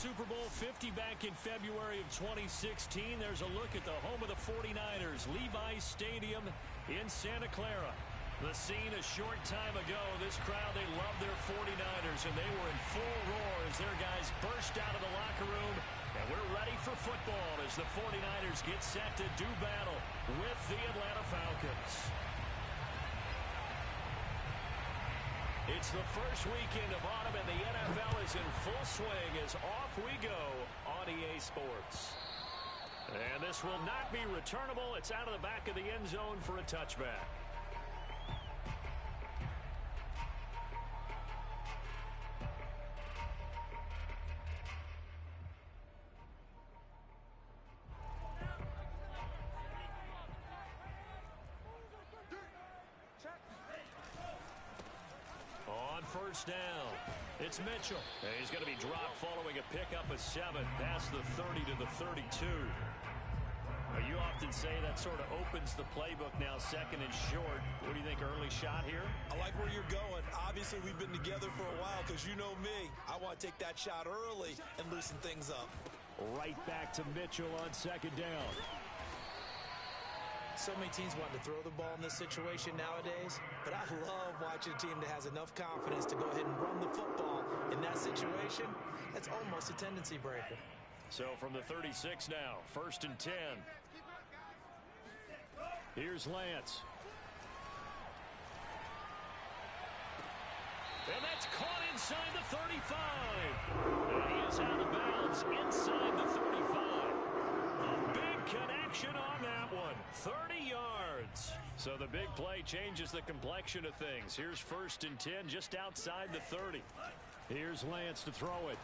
Super Bowl 50 back in February of 2016. There's a look at the home of the 49ers, Levi's Stadium in Santa Clara. The scene a short time ago, this crowd, they love their 49ers, and they were in full roar as their guys burst out of the locker room. And we're ready for football as the 49ers get set to do battle with the Atlanta Falcons. It's the first weekend of autumn, and the NFL is in full swing as off we go on EA Sports. And this will not be returnable. It's out of the back of the end zone for a touchback. On first down, it's Mitchell. And he's going to be dropped following a pickup of 7 past the 30 to the 32. You often say that sort of opens the playbook now, second and short. What do you think, early shot here? I like where you're going. Obviously, we've been together for a while because you know me. I want to take that shot early and loosen things up. Right back to Mitchell on second down. So many teams want to throw the ball in this situation nowadays, but I love watching a team that has enough confidence to go ahead and run the football in that situation. That's almost a tendency breaker. So from the 36 now, first and 10. Here's Lance. And that's caught inside the 35. And he is out of bounds inside the 35. A big connection on that one. 30 yards. So the big play changes the complexion of things. Here's first and 10 just outside the 30. Here's Lance to throw it.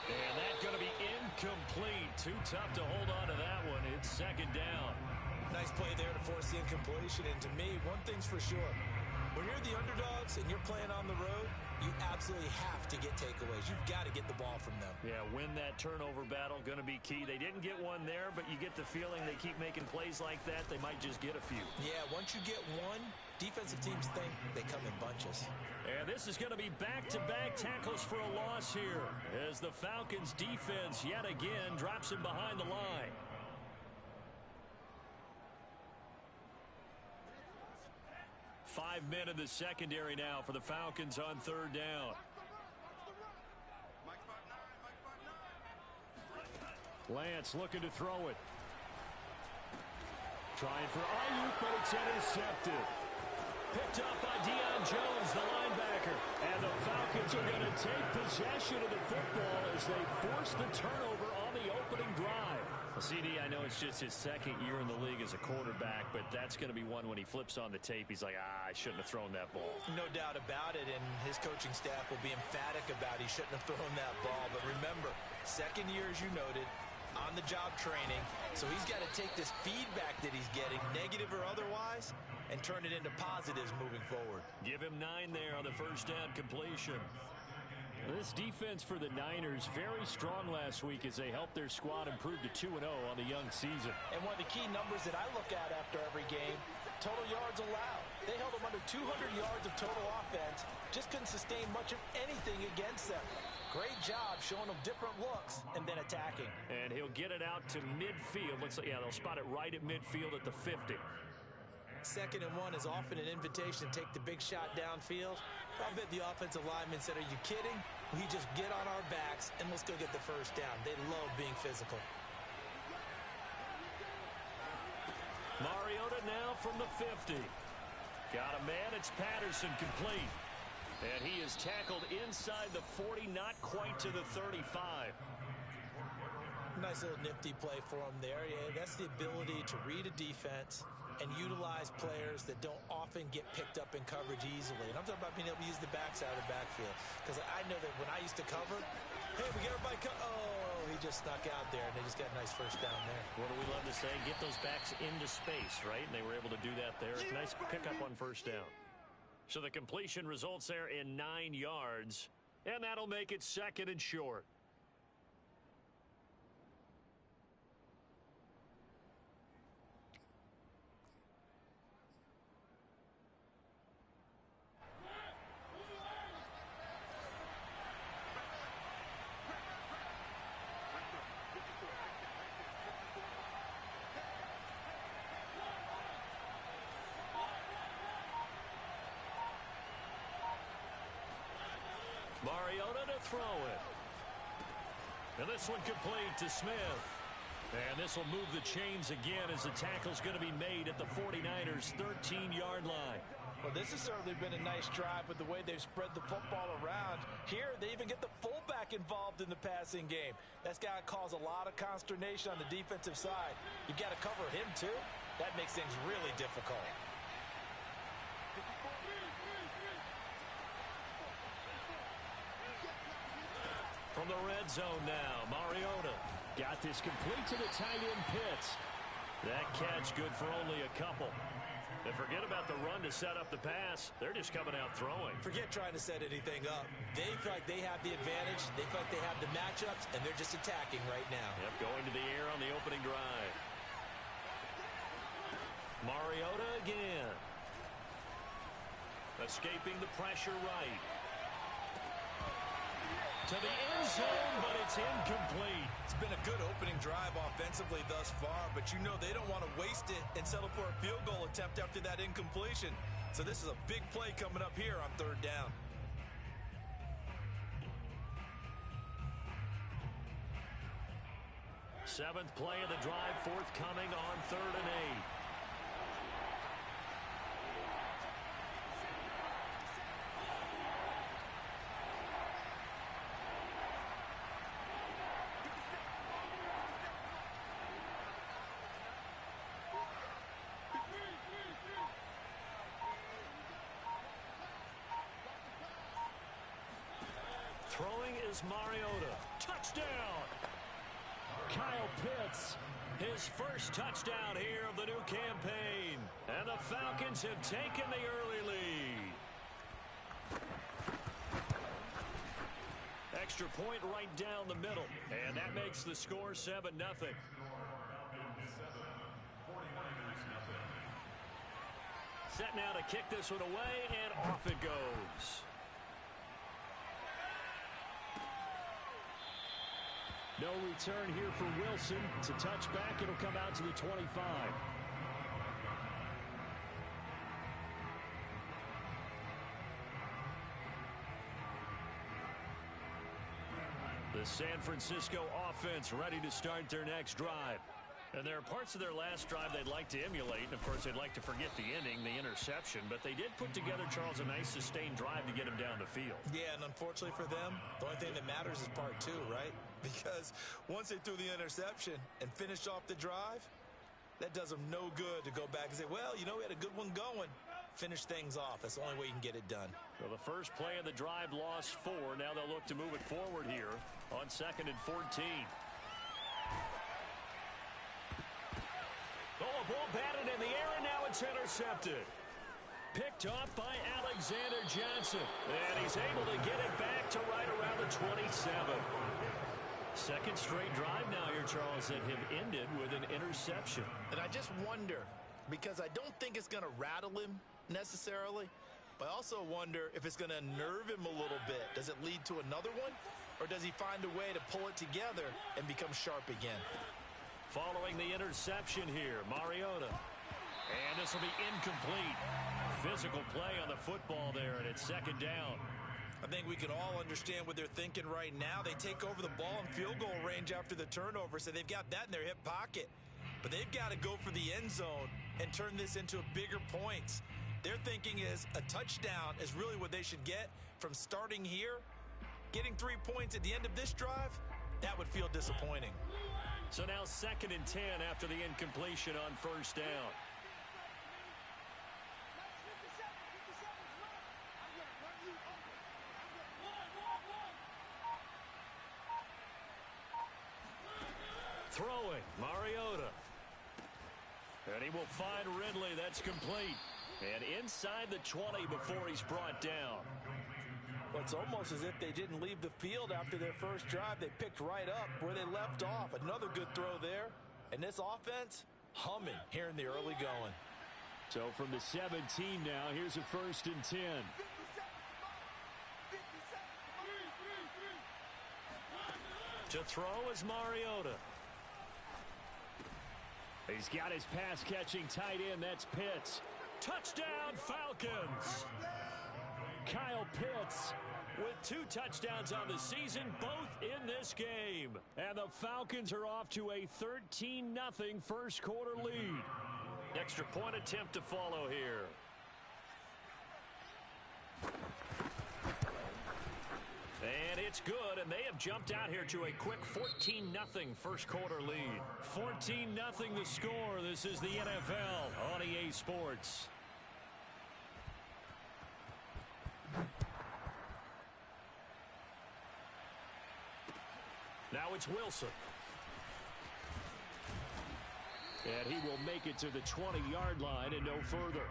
And that's going to be incomplete. Too tough to hold on to that one. It's second down. Nice play there to force the incompletion. And to me, one thing's for sure. When you're the underdogs and you're playing on the road, you absolutely have to get takeaways. You've got to get the ball from them. Yeah, win that turnover battle, going to be key. They didn't get one there, but you get the feeling they keep making plays like that, they might just get a few. Yeah, once you get one, defensive teams think they come in bunches. And this is going to be back-to-back tackles for a loss here as the Falcons defense yet again drops him behind the line. Five men in the secondary now for the Falcons on third down. Lance looking to throw it. Trying for Ayuk, but it's intercepted. Picked up by Deion Jones, the linebacker. And the Falcons are going to take possession of the football as they force the turnover on the opening drive. Well, CD, I know it's just his second year in the league as a quarterback, but that's going to be one when he flips on the tape. He's like, I shouldn't have thrown that ball. No doubt about it, and his coaching staff will be emphatic about he shouldn't have thrown that ball. But remember, second year, as you noted, on-the-job training. So he's got to take this feedback that he's getting, negative or otherwise, and turn it into positives moving forward. Give him 9 there on the first down completion. This defense for the Niners very strong last week as they helped their squad improve to 2-0 on the young season. And one of the key numbers that I look at after every game, total yards allowed. They held them under 200 yards of total offense. Just couldn't sustain much of anything against them. Great job showing them different looks and then attacking. And he'll get it out to midfield. Looks like, yeah, they'll spot it right at midfield at the 50. Second and 1 is often an invitation to take the big shot downfield. I bet the offensive linemen said, are you kidding? We just get on our backs and let's go get the first down. They love being physical. Mariota now from the 50. Got a man, it's Patterson, complete. And he is tackled inside the 40, not quite to the 35. Nice little nifty play for him there. Yeah, that's the ability to read a defense and utilize players that don't often get picked up in coverage easily. And I'm talking about being able to use the backside of the backfield. Because I know that when I used to cover, hey, we get everybody oh, he just snuck out there, and they just got a nice first down there. What do we love to say? Get those backs into space, right? And they were able to do that there. Nice pickup on first down. So the completion results there in 9 yards. And that'll make it second and short. Mariota to throw it. And this one complete to Smith. And this will move the chains again as the tackle's going to be made at the 49ers' 13-yard line. Well, this has certainly been a nice drive with the way they've spread the football around. Here, they even get the fullback involved in the passing game. That's got to cause a lot of consternation on the defensive side. You've got to cover him, too. That makes things really difficult. From the red zone now, Mariota got this complete to the tight end Pitts. That catch good for only a couple. And forget about the run to set up the pass. They're just coming out throwing. Forget trying to set anything up. They feel like they have the advantage. They feel like they have the matchups, and they're just attacking right now. Yep, going to the air on the opening drive. Mariota again. Escaping the pressure right. To the end zone, but it's incomplete. It's been a good opening drive offensively thus far, but you know they don't want to waste it and settle for a field goal attempt after that incompletion. So this is a big play coming up here on third down. Seventh play of the drive forthcoming on 3rd and 8. Throwing is Mariota. Touchdown! Kyle Pitts, his first touchdown here of the new campaign. And the Falcons have taken the early lead. Extra point right down the middle. And that makes the score 7-0. Set now to kick this one away, and off it goes. No return here for Wilson. It's a touchback. It'll come out to the 25. The San Francisco offense ready to start their next drive. And there are parts of their last drive they'd like to emulate. And, of course, they'd like to forget the inning, the interception. But they did put together, Charles, a nice sustained drive to get him down the field. Yeah, and unfortunately for them, the only thing that matters is part 2, right? Because once they threw the interception and finished off the drive, that does them no good to go back and say, well, you know, we had a good one going. Finish things off. That's the only way you can get it done. Well, the first play of the drive lost 4. Now they'll look to move it forward here on 2nd and 14. Oh, a ball batted in the air, and now it's intercepted. Picked off by Alexander Johnson. And he's able to get it back to right around the 27. Second straight drive now here, Charles, that have ended with an interception. And I just wonder, because I don't think it's going to rattle him necessarily, but I also wonder if it's going to unnerve him a little bit. Does it lead to another one, or does he find a way to pull it together and become sharp again? Following the interception here, Mariota. And this will be incomplete. Physical play on the football there, and it's 2nd down. I think we can all understand what they're thinking right now. They take over the ball in field goal range after the turnover, so they've got that in their hip pocket. But they've got to go for the end zone and turn this into bigger points. Their thinking is a touchdown is really what they should get from starting here. Getting 3 points at the end of this drive, that would feel disappointing. So now 2nd and 10 after the incompletion on 1st down. Throwing, Mariota. And he will find Ridley. That's complete. And inside the 20 before he's brought down. Well, it's almost as if they didn't leave the field after their first drive. They picked right up where they left off. Another good throw there. And this offense, humming here in the early going. So from the 17 now, here's a 1st and 10. To throw is Mariota. He's got his pass-catching tight end. That's Pitts. Touchdown, Falcons! Kyle Pitts with 2 touchdowns on the season, both in this game. And the Falcons are off to a 13-0 first quarter lead. Extra point attempt to follow here. And it's good, and they have jumped out here to a quick 14-0 first quarter lead. 14-0 the score. This is the NFL on EA Sports. Now it's Wilson. And he will make it to the 20-yard line and no further.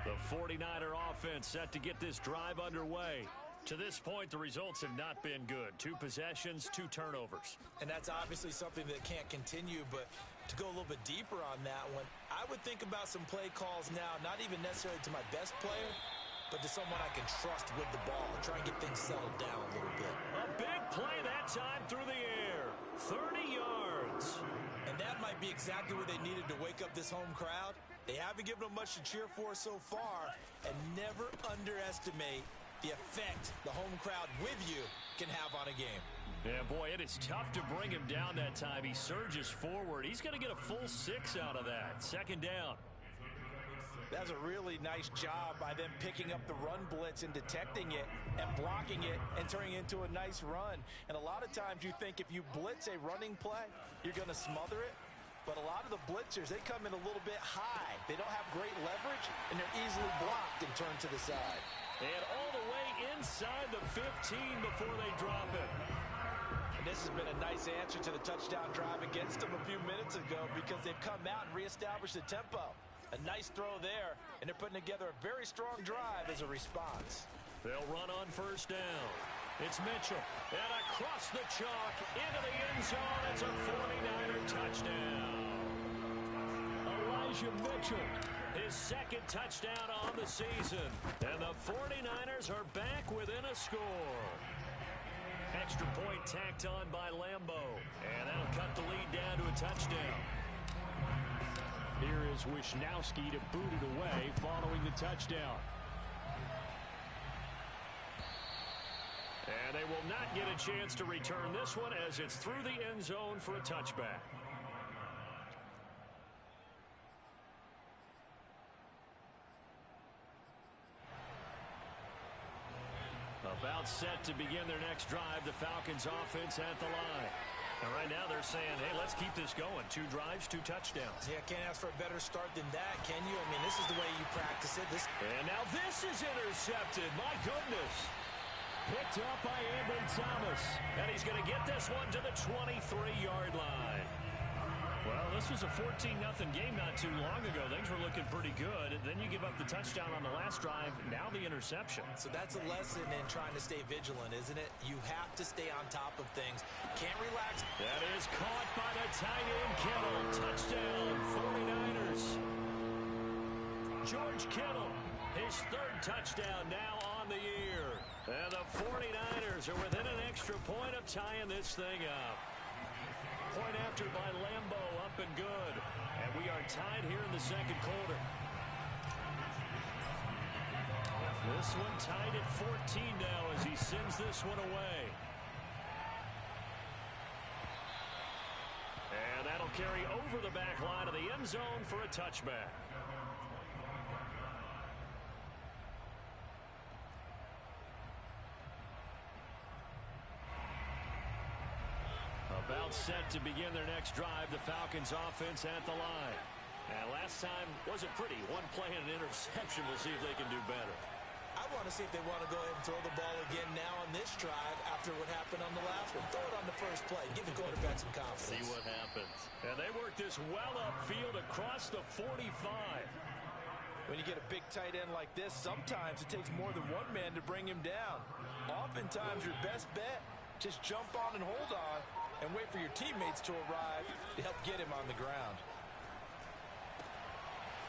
The 49er offense set to get this drive underway. To this point, the results have not been good. 2 possessions, 2 turnovers. And that's obviously something that can't continue, but to go a little bit deeper on that one, I would think about some play calls now, not even necessarily to my best player, but to someone I can trust with the ball and try and get things settled down a little bit. A big play that time through the air. 30 yards. And that might be exactly what they needed to wake up this home crowd. They haven't given them much to cheer for so far, and never underestimate the effect the home crowd with you can have on a game. Yeah, boy, it is tough to bring him down that time. He surges forward. He's going to get a full 6 out of that. Second down. That's a really nice job by them picking up the run blitz and detecting it and blocking it and turning it into a nice run. And a lot of times you think if you blitz a running play, you're going to smother it. But a lot of the blitzers, they come in a little bit high. They don't have great leverage, and they're easily blocked and turned to the side. And all the way inside the 15 before they drop it. And this has been a nice answer to the touchdown drive against them a few minutes ago because they've come out and reestablished the tempo. A nice throw there, and they're putting together a very strong drive as a response. They'll run on first down. It's Mitchell, and across the chalk, into the end zone. It's a 49er touchdown. Elijah Mitchell, his second touchdown on the season. And the 49ers are back within a score. Extra point tacked on by Lambo, and that'll cut the lead down to a touchdown. Here is Wisnowski to boot it away following the touchdown. And they will not get a chance to return this one as it's through the end zone for a touchback. About set to begin their next drive, the Falcons offense at the line. And right now they're saying, hey, let's keep this going. 2 drives, 2 touchdowns. Yeah, can't ask for a better start than that, can you? I mean, this is the way you practice it. And now this is intercepted. My goodness. Picked up by Ambry Thomas. And he's going to get this one to the 23-yard line. Well, this was a 14-0 game not too long ago. Things were looking pretty good. And then you give up the touchdown on the last drive. Now the interception. So that's a lesson in trying to stay vigilant, isn't it? You have to stay on top of things. Can't relax. That is caught by the tight end, Kittle. Touchdown, 49ers. George Kittle, his 3rd touchdown now on the year. And the 49ers are within an extra point of tying this thing up. Point after by Lambo, up and good. And we are tied here in the second quarter. This one tied at 14 now as he sends this one away. And that'll carry over the back line of the end zone for a touchback. About set to begin their next drive, the Falcons offense at the line. And last time wasn't pretty. 1 play and an interception. We'll see if they can do better. I want to see if they want to go ahead and throw the ball again now on this drive after what happened on the last one. Throw it on the first play. Give the quarterback some confidence. See what happens. And they work this well upfield across the 45. When you get a big tight end like this, sometimes it takes more than 1 man to bring him down. Oftentimes your best bet, just jump on and hold on and wait for your teammates to arrive to help get him on the ground.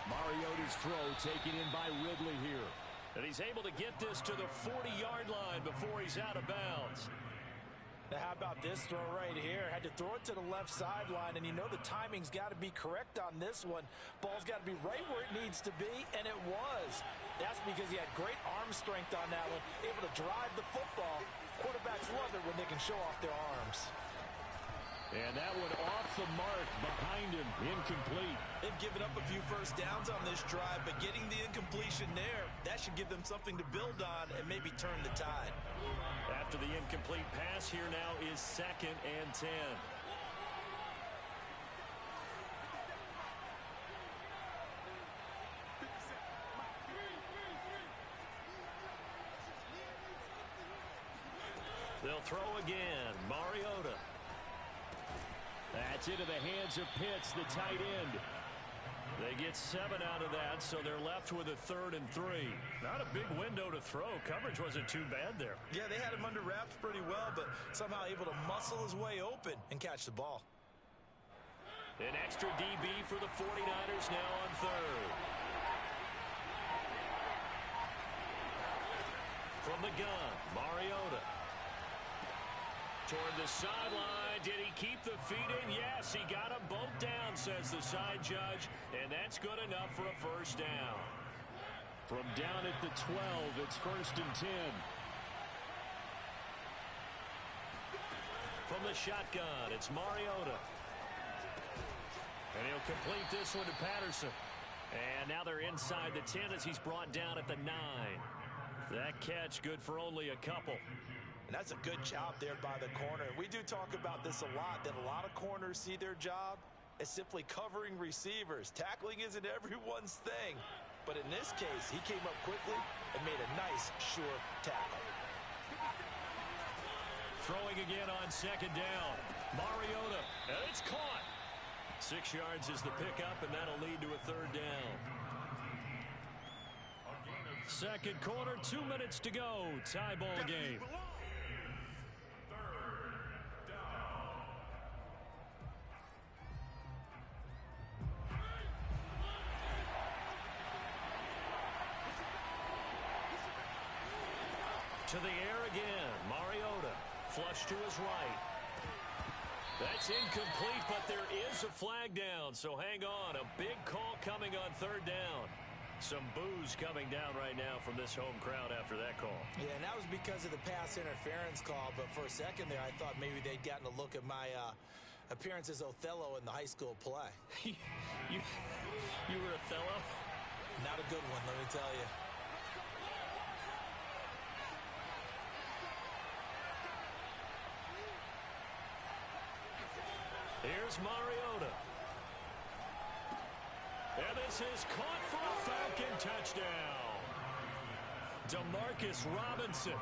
Mariota's throw taken in by Ridley here. And he's able to get this to the 40-yard line before he's out of bounds. How about this throw right here? Had to throw it to the left sideline, and you know the timing's got to be correct on this one. Ball's got to be right where it needs to be, and it was. That's because he had great arm strength on that one, able to drive the football. Quarterbacks love it when they can show off their arms. And that one off the mark behind him, incomplete. They've given up a few first downs on this drive, but getting the incompletion there, that should give them something to build on and maybe turn the tide. After the incomplete pass, here now is 2nd and 10. They'll throw again. Mariota. That's into the hands of Pitts, the tight end. They get 7 out of that, so they're left with a 3rd and 3. Not a big window to throw. Coverage wasn't too bad there. Yeah, they had him under wraps pretty well, but somehow able to muscle his way open and catch the ball. An extra DB for the 49ers now on 3rd. From the gun, Mariota. Toward the sideline. Did he keep the feet in? Yes, he got him bumped down, says the side judge, and that's good enough for a first down. From down at the 12, it's 1st and 10. From the shotgun, it's Mariota. And he'll complete this one to Patterson. And now they're inside the 10 as he's brought down at the 9. That catch good for only a couple. And that's a good job there by the corner. We do talk about this a lot, that a lot of corners see their job as simply covering receivers. Tackling isn't everyone's thing. But in this case, he came up quickly and made a nice, sure tackle. Throwing again on 2nd down. Mariota, and it's caught. 6 yards is the pickup, and that'll lead to a 3rd down. 2nd quarter, 2 minutes to go. Tie ball game. To the air again. Mariota. Flush to his right. That's incomplete, but there is a flag down, so hang on. A big call coming on 3rd down. Some boos coming down right now from this home crowd after that call. Yeah, and that was because of the pass interference call, but for a second there I thought maybe they'd gotten a look at my appearance as Othello in the high school play. You were Othello? Not a good one, let me tell you. Here's Mariota. And this is caught for a Falcon touchdown. Demarcus Robinson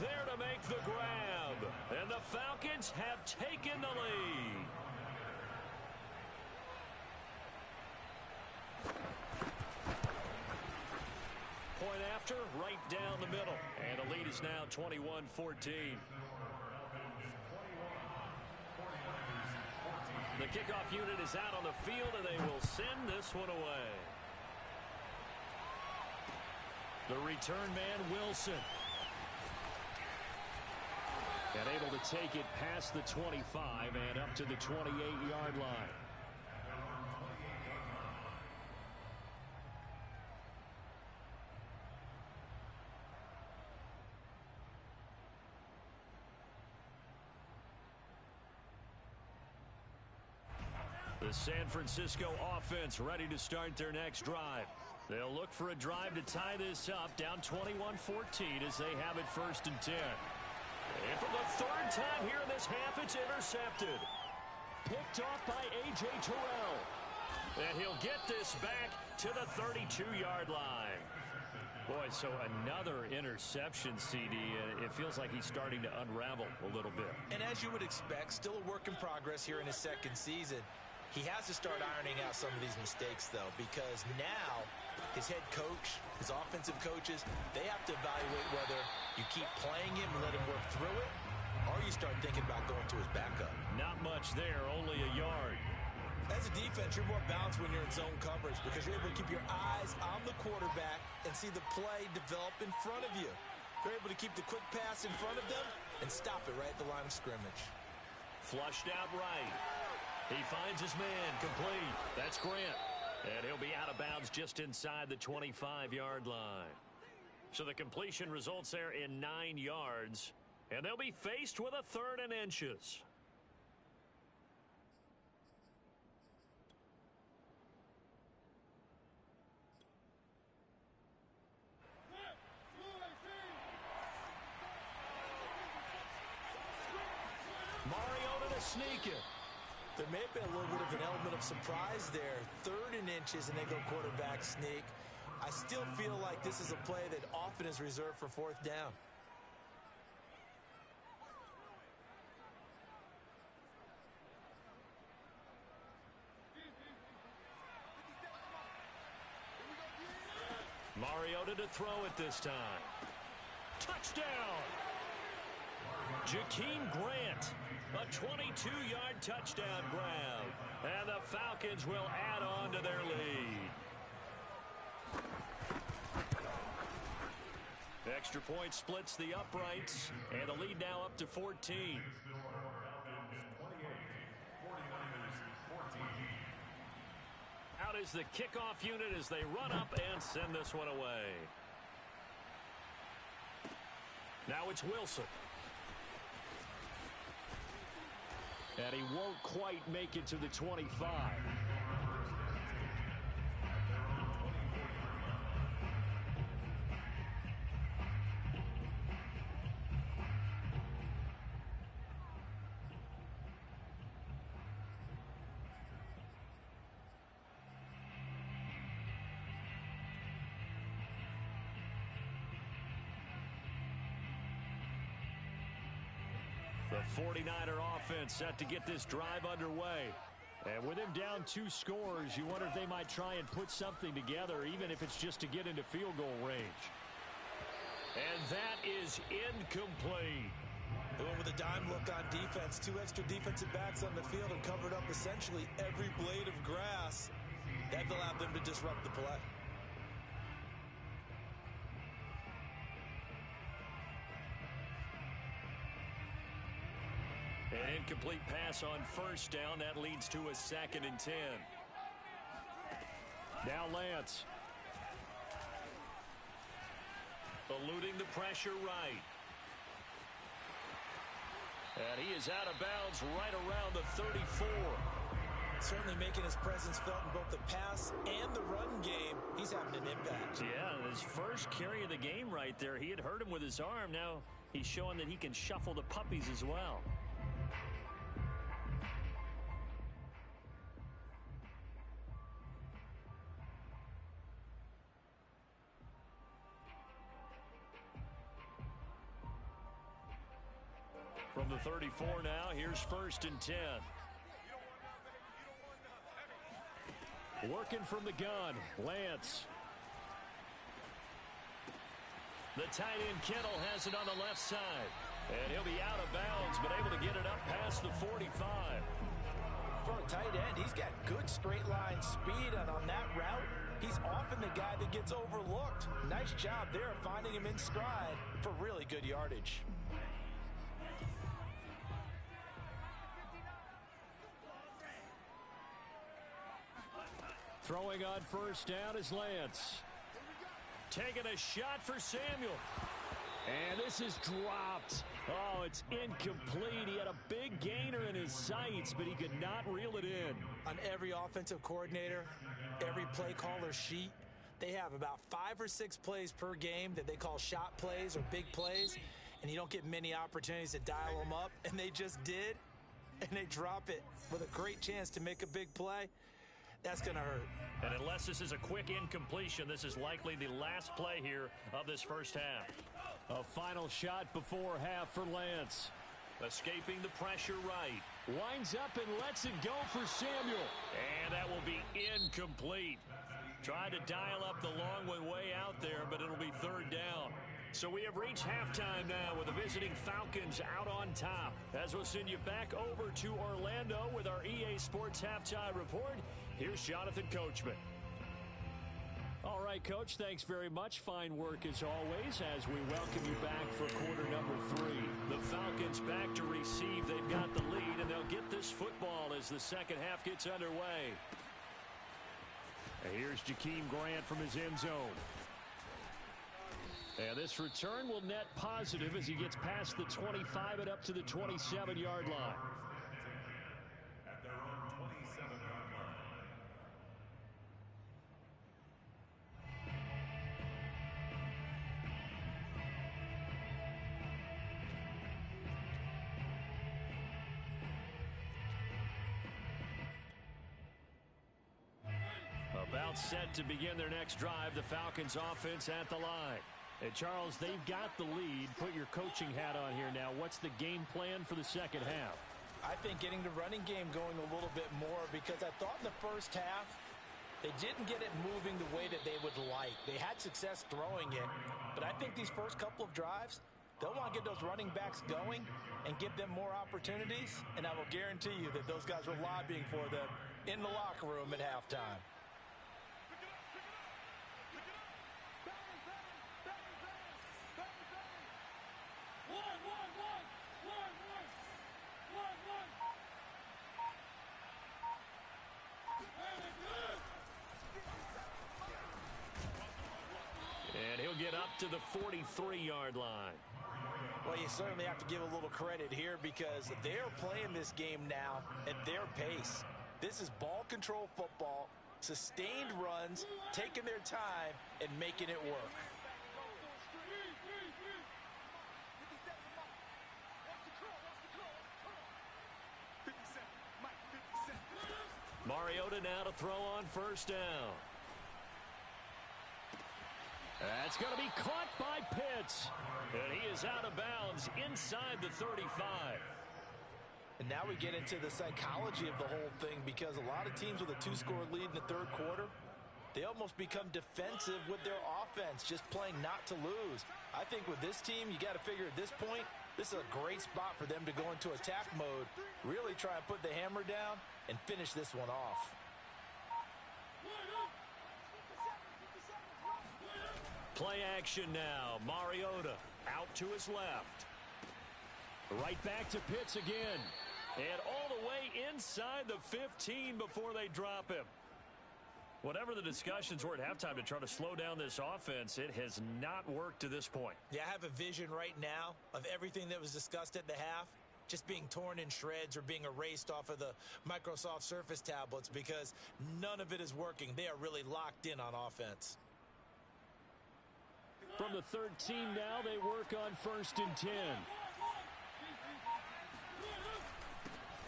there to make the grab. And the Falcons have taken the lead. Point after, right down the middle. And the lead is now 21-14. The kickoff unit is out on the field, and they will send this one away. The return man, Wilson. And able to take it past the 25 and up to the 28-yard line. The San Francisco offense ready to start their next drive. They'll look for a drive to tie this up, down 21-14 as they have it 1st and 10. And for the 3rd time here in this half, it's intercepted. Picked off by A.J. Terrell. And he'll get this back to the 32-yard line. Boy, so another interception, CD. It feels like he's starting to unravel a little bit. And as you would expect, still a work in progress here in his 2nd season. He has to start ironing out some of these mistakes, though, because now his head coach, his offensive coaches, they have to evaluate whether you keep playing him and let him work through it, or you start thinking about going to his backup. Not much there, only a yard. As a defense, you're more balanced when you're in zone coverage because you're able to keep your eyes on the quarterback and see the play develop in front of you. If you're able to keep the quick pass in front of them, and stop it right at the line of scrimmage. Flushed out right. He finds his man, complete. That's Grant. And he'll be out of bounds just inside the 25-yard line. So the completion results there in 9 yards. And they'll be faced with a 3rd and inches. Mariota to sneak it. There may have been a little bit of an element of surprise there. 3rd and inches, and they go quarterback sneak. I still feel like this is a play that often is reserved for 4th down. Mariota to throw it this time. Touchdown! Jakeem Grant, a 22-yard touchdown grab. And the Falcons will add on to their lead. Extra point splits the uprights, and the lead now up to 14. Out is the kickoff unit as they run up and send this one away. Now it's Wilson. And he won't quite make it to the 25. The 49er offense set to get this drive underway. And with him down 2 scores, you wonder if they might try and put something together, even if it's just to get into field goal range. And that is incomplete. They went with a dime look on defense. 2 extra defensive backs on the field and covered up essentially every blade of grass. That allowed them to disrupt the play. An incomplete pass on 1st down. That leads to a 2nd and 10. Now Lance. Eluding the pressure right. And he is out of bounds right around the 34. Certainly making his presence felt in both the pass and the run game. He's having an impact. Yeah, his first carry of the game right there. He had hurt him with his arm. Now he's showing that he can shuffle the puppies as well. From the 34 now, here's 1st and 10. Working from the gun, Lance. The tight end Kittle has it on the left side. And he'll be out of bounds, but able to get it up past the 45. For a tight end, he's got good straight line speed, and on that route, he's often the guy that gets overlooked. Nice job there finding him in stride for really good yardage. Throwing on 1st down is Lance. Taking a shot for Samuel. And this is dropped. Oh, it's incomplete. He had a big gainer in his sights, but he could not reel it in. On every offensive coordinator, every play caller sheet, they have about 5 or 6 plays per game that they call shot plays or big plays, and you don't get many opportunities to dial them up, and they just did, and they drop it with a great chance to make a big play. That's going to hurt. And unless this is a quick incompletion, this is likely the last play here of this first half. A final shot before half for Lance. Escaping the pressure right. Winds up and lets it go for Samuel. And that will be incomplete. Tried to dial up the long way out there, but it'll be 3rd down. So we have reached halftime now with the visiting Falcons out on top. As we'll send you back over to Orlando with our EA Sports Halftime Report, here's Jonathan Coachman. All right, Coach, thanks very much. Fine work as always as we welcome you back for quarter number 3. The Falcons back to receive. They've got the lead, and they'll get this football as the second half gets underway. And here's Jakeem Grant from his end zone. And this return will net positive as he gets past the 25 and up to the 27-yard line. At their own 27-yard line. About set to begin their next drive, the Falcons offense at the line. And Charles, they've got the lead. Put your coaching hat on here now. What's the game plan for the second half? I think getting the running game going a little bit more, because I thought in the first half they didn't get it moving the way that they would like. They had success throwing it, but I think these first couple of drives, they'll want to get those running backs going and give them more opportunities, and I will guarantee you that those guys were lobbying for them in the locker room at halftime. And he'll get up to the 43-yard line. Well, you certainly have to give a little credit here because they're playing this game now at their pace. This is ball control football, sustained runs, taking their time, and making it work. Mariota now to throw on first down. That's going to be caught by Pitts. And he is out of bounds inside the 35. And now we get into the psychology of the whole thing, because a lot of teams with a 2-score lead in the third quarter, they almost become defensive with their offense, just playing not to lose. I think with this team, you got to figure at this point, this is a great spot for them to go into attack mode, really try and put the hammer down and finish this one off. Play action now. Mariota out to his left. Right back to Pitts again. And all the way inside the 15 before they drop him. Whatever the discussions were at halftime to try to slow down this offense, it has not worked to this point. Yeah, I have a vision right now of everything that was discussed at the half just being torn in shreds or being erased off of the Microsoft Surface tablets, because none of it is working. They are really locked in on offense. From the 13 now, they work on 1st and 10.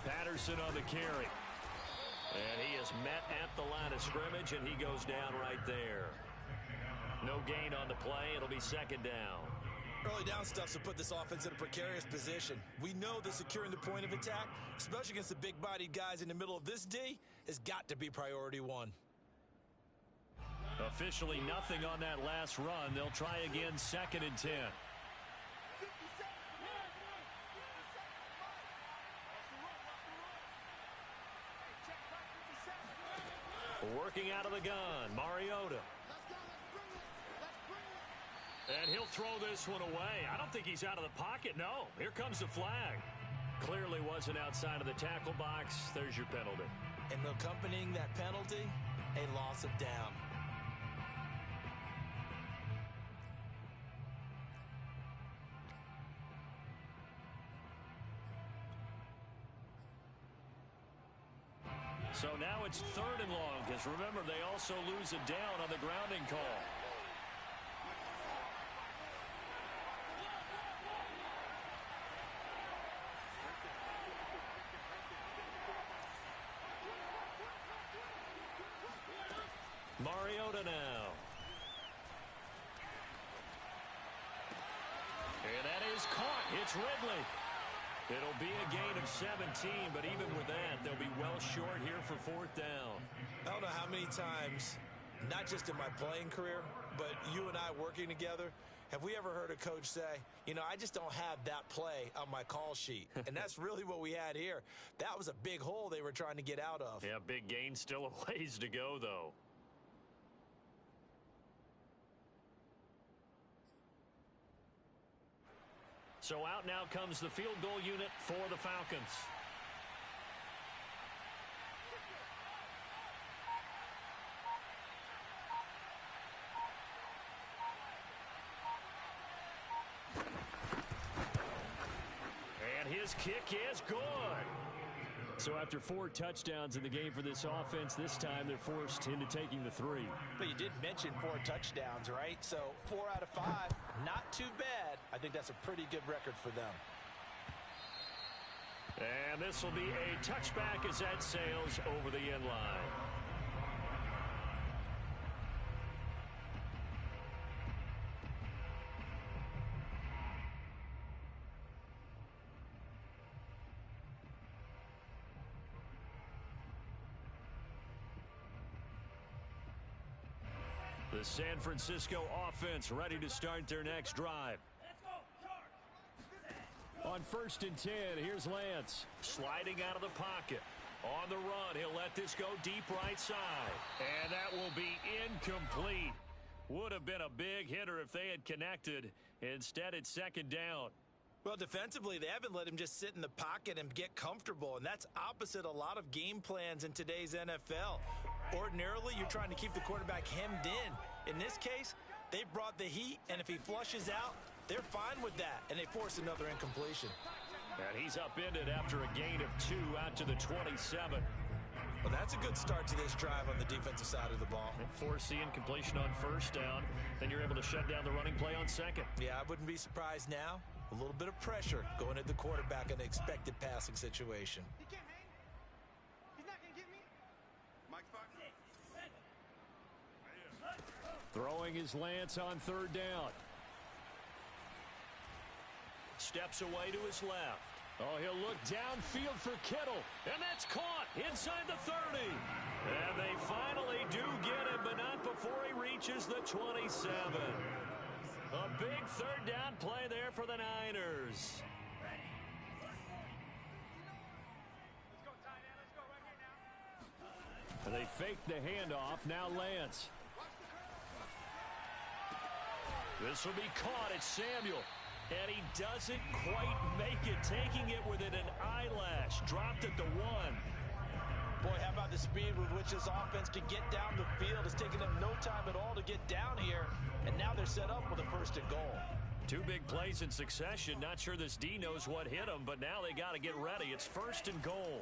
Patterson on the carry. And he is met at the line of scrimmage, and he goes down right there. No gain on the play. It'll be second down. Early down stuff to put this offense in a precarious position. We know that securing the point of attack, especially against the big-bodied guys in the middle of this D, has got to be priority one. Officially nothing on that last run. They'll try again 2nd and 10. Working out of the gun, Mariota. And he'll throw this one away. I don't think he's out of the pocket. No, here comes the flag. Clearly wasn't outside of the tackle box. There's your penalty. And accompanying that penalty, a loss of down. So now it's 3rd and long, because remember, they also lose a down on the grounding call. Mariota now. And that is caught. It's Ridley. It'll be a gain of 17, but even with that, they'll be well short here for 4th down. I don't know how many times, not just in my playing career, but you and I working together, have we ever heard a coach say, you know, I just don't have that play on my call sheet. And that's really what we had here. That was a big hole they were trying to get out of. Yeah, big gain, still a ways to go, though. So out now comes the field goal unit for the Falcons. And his kick is good. So after 4 touchdowns in the game for this offense, this time they're forced into taking the 3. But you did mention 4 touchdowns, right? So 4 out of 5, not too bad. I think that's a pretty good record for them. And this will be a touchback as that sails over the end line. The San Francisco offense ready to start their next drive. On 1st and 10, here's Lance. Sliding out of the pocket. On the run, he'll let this go deep right side. And that will be incomplete. Would have been a big hitter if they had connected. Instead, it's 2nd down. Well, defensively, they haven't let him just sit in the pocket and get comfortable, and that's opposite a lot of game plans in today's NFL. Ordinarily, you're trying to keep the quarterback hemmed in. In this case, they've brought the heat, and if he flushes out, they're fine with that, and they force another incompletion. And he's upended after a gain of 2 out to the 27. Well, that's a good start to this drive on the defensive side of the ball. And force the incompletion on 1st down, then you're able to shut down the running play on 2nd. Yeah, I wouldn't be surprised now. A little bit of pressure going at the quarterback in an expected passing situation. He can't hang. He's not going to get me. Mike Fox. Throwing his Lance on 3rd down. Steps away to his left. Oh, he'll look downfield for Kittle. And that's caught inside the 30. And they finally do get him, but not before he reaches the 27. A big 3rd down play there for the Niners. And they fake the handoff. Now Lance. This will be caught. It's Samuel. And he doesn't quite make it, taking it within an eyelash. Dropped at the 1. Boy, how about the speed with which this offense can get down the field? It's taken them no time at all to get down here, and now they're set up with a 1st and goal. 2 big plays in succession. Not sure this D knows what hit him, but now they got to get ready. It's 1st and goal.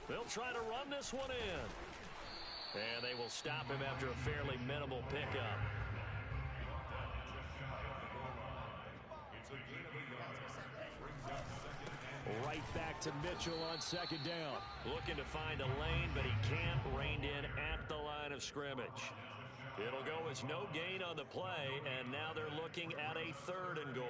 They'll try to run this one in. And they will stop him after a fairly minimal pickup. Right back to Mitchell on 2nd down. Looking to find a lane, but he can't. Reined in at the line of scrimmage. It'll go as no gain on the play, and now they're looking at a 3rd and goal.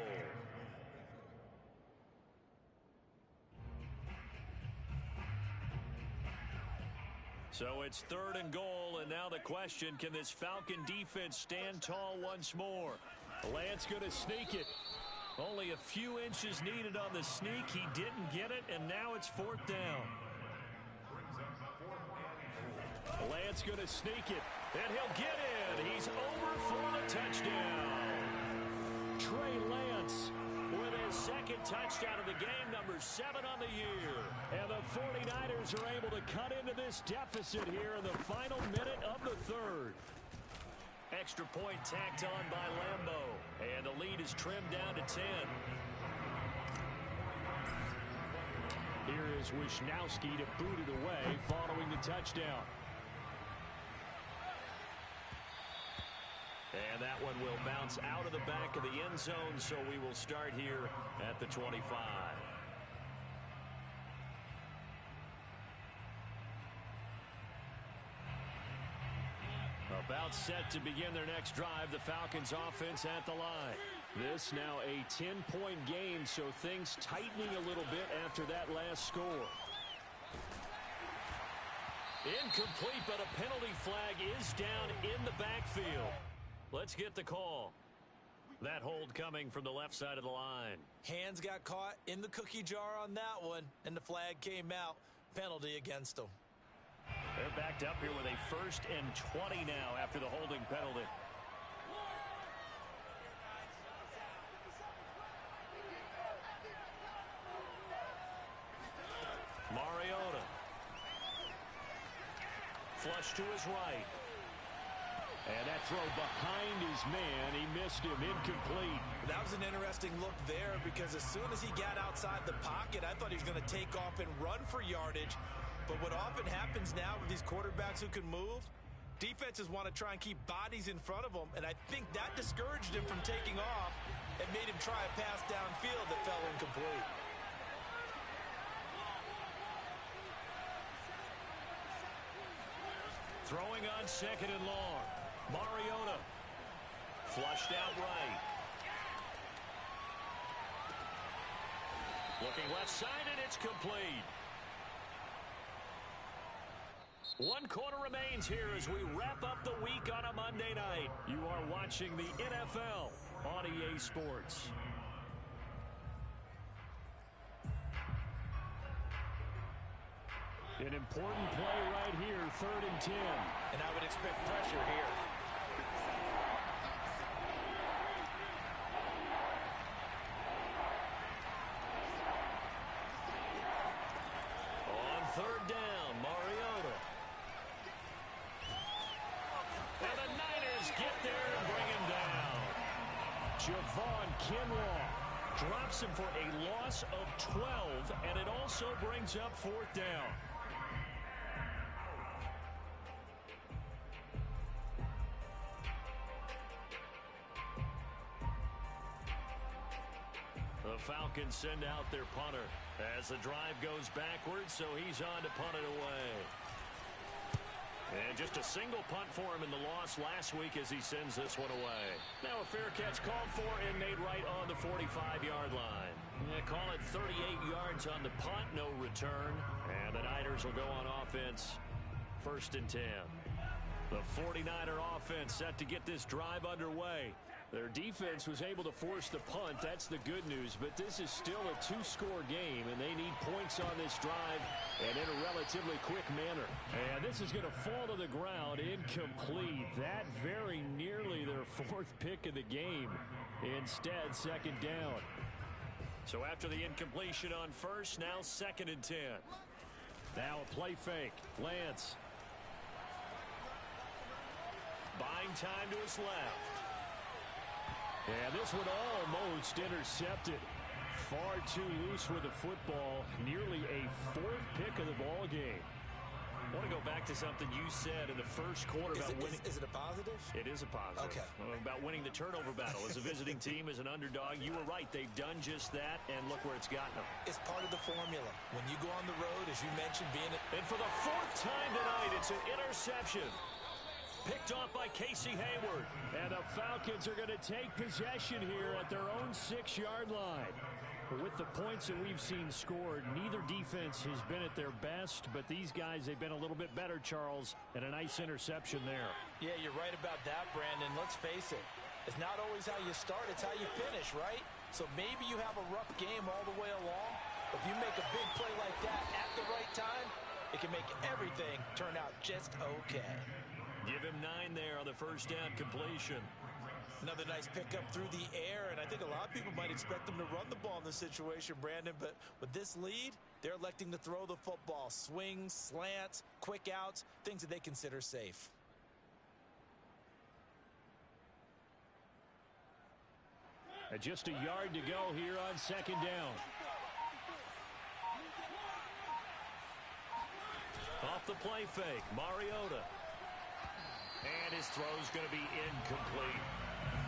So it's 3rd and goal, and now the question, can this Falcon defense stand tall once more? Lance going to sneak it. Only a few inches needed on the sneak. He didn't get it, and now it's 4th down. Lance going to sneak it, and he'll get in. He's over for the touchdown. Trey Lance with his 2nd touchdown of the game, number 7 on the year. And the 49ers are able to cut into this deficit here in the final minute of the 3rd. Extra point tacked on by Lambo. And the lead is trimmed down to 10. Here is Wisnowski to boot it away following the touchdown. And that one will bounce out of the back of the end zone, so we will start here at the 25. About set to begin their next drive, the Falcons offense at the line. This now a 10-point game, so things tightening a little bit after that last score. Incomplete, but a penalty flag is down in the backfield. Let's get the call. That hold coming from the left side of the line. Hands got caught in the cookie jar on that one, and the flag came out. Penalty against them. They're backed up here with a 1st and 20 now after the holding penalty. rush to his right. And that throw behind his man, he missed him, incomplete. That was an interesting look there because as soon as he got outside the pocket, I thought he was going to take off and run for yardage. But what often happens now with these quarterbacks who can move, defenses want to try and keep bodies in front of them, and I think that discouraged him from taking off and made him try a pass downfield that fell incomplete. Throwing on second and long. Mariota flushed out right. Looking left side, and it's complete. 1 quarter remains here as we wrap up the week on a Monday night. You are watching the NFL on EA Sports. An important play right here, 3rd and 10. And I would expect pressure here. On 3rd down, Mariota. And the Niners get there and bring him down. Javon Kinlaw drops him for a loss of 12, and it also brings up 4th down. The Falcons send out their punter as the drive goes backwards, so he's on to punt it away. And just a single punt for him in the loss last week as he sends this one away. Now a fair catch called for and made right on the 45-yard line. Call it 38 yards on the punt, no return. And the Niners will go on offense, 1st and 10. The 49er offense set to get this drive underway. Their defense was able to force the punt. That's the good news. But this is still a 2-score game, and they need points on this drive and in a relatively quick manner. And this is going to fall to the ground incomplete. That very nearly their 4th pick of the game. Instead, 2nd down. So after the incompletion on 1st, now 2nd and 10. Now a play fake. Lance. Buying time to his left. And this one almost intercepted. Far too loose with the football. Nearly a 4th pick of the ball game. I want to go back to something you said in the 1st quarter about winning. Is it a positive? It is a positive. Okay. About winning the turnover battle. As a visiting team, as an underdog, you were right. They've done just that, and look where it's gotten them. It's part of the formula. When you go on the road, as you mentioned, And for the 4th time tonight, it's an interception. Picked off by Casey Hayward. And the Falcons are going to take possession here at their own 6-yard line. With the points that we've seen scored, neither defense has been at their best, but these guys, they've been a little bit better, Charles, and a nice interception there. Yeah, you're right about that, Brandon. Let's face it. It's not always how you start, it's how you finish, right? So maybe you have a rough game all the way along, but if you make a big play like that at the right time, it can make everything turn out just okay. Give him 9 there on the 1st down completion. Another nice pickup through the air, and I think a lot of people might expect them to run the ball in this situation, Brandon, but with this lead, they're electing to throw the football. Swings, slants, quick outs, things that they consider safe. And just a yard to go here on 2nd down. Off the play fake, Mariota. And his throw's going to be incomplete.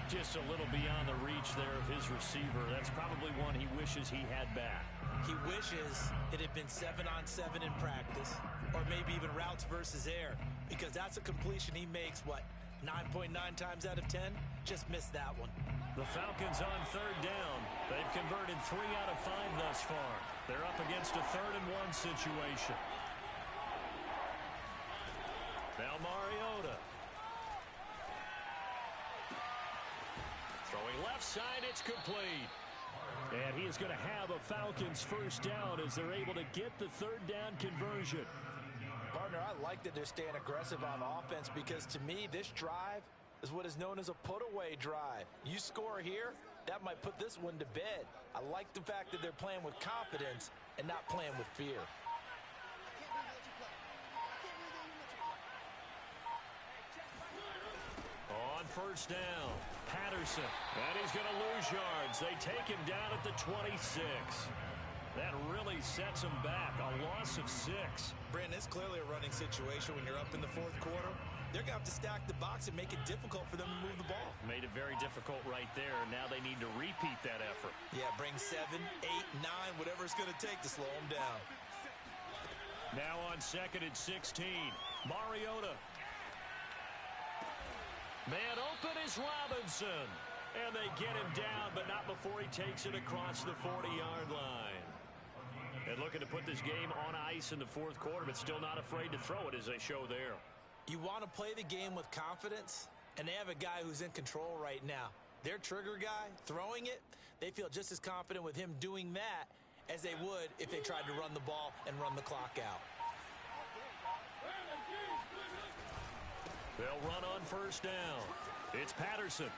Just a little beyond the reach there of his receiver. That's probably one he wishes he had back. He wishes it had been 7-on-7 in practice, or maybe even routes versus air, because that's a completion he makes, 9.9 times out of 10? Just missed that one. The Falcons on 3rd down. They've converted 3 out of 5 thus far. They're up against a 3rd and 1 situation. Now Mariota. Throwing left side, it's complete. And he is going to have a Falcons 1st down as they're able to get the 3rd down conversion. Partner, I like that they're staying aggressive on offense because to me, this drive is what is known as a put-away drive. You score here, that might put this one to bed. I like the fact that they're playing with confidence and not playing with fear. first down. Patterson. And he's going to lose yards. They take him down at the 26. That really sets him back. A loss of 6. Brandon, it's clearly a running situation when you're up in the fourth quarter. They're going to have to stack the box and make it difficult for them to move the ball. Made it very difficult right there. Now they need to repeat that effort. Yeah, bring 7, 8, 9, whatever it's going to take to slow them down. Now on 2nd and 16. Mariota. Man open is Robinson. And they get him down, but not before he takes it across the 40-yard line. And looking to put this game on ice in the fourth quarter, but still not afraid to throw it as they show there. You want to play the game with confidence, and they have a guy who's in control right now. Their trigger guy, throwing it, they feel just as confident with him doing that as they would if they tried to run the ball and run the clock out. They'll run on first down. It's Patterson.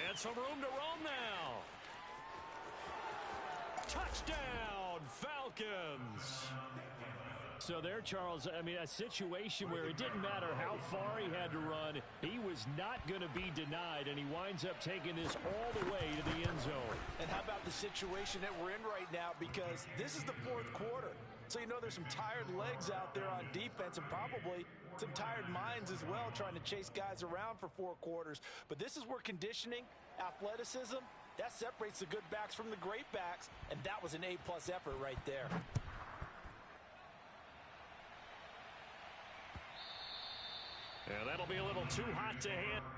And some room to roam now. Touchdown, Falcons. So there, Charles, I mean, a situation where it didn't matter how far he had to run. He was not going to be denied, and he winds up taking this all the way to the end zone. And how about the situation that we're in right now? Because this is the fourth quarter. So, you know, there's some tired legs out there on defense and probably some tired minds as well trying to chase guys around for 4 quarters. But this is where conditioning, athleticism, that separates the good backs from the great backs. And that was an A-plus effort right there. And that'll be a little too hot to handle.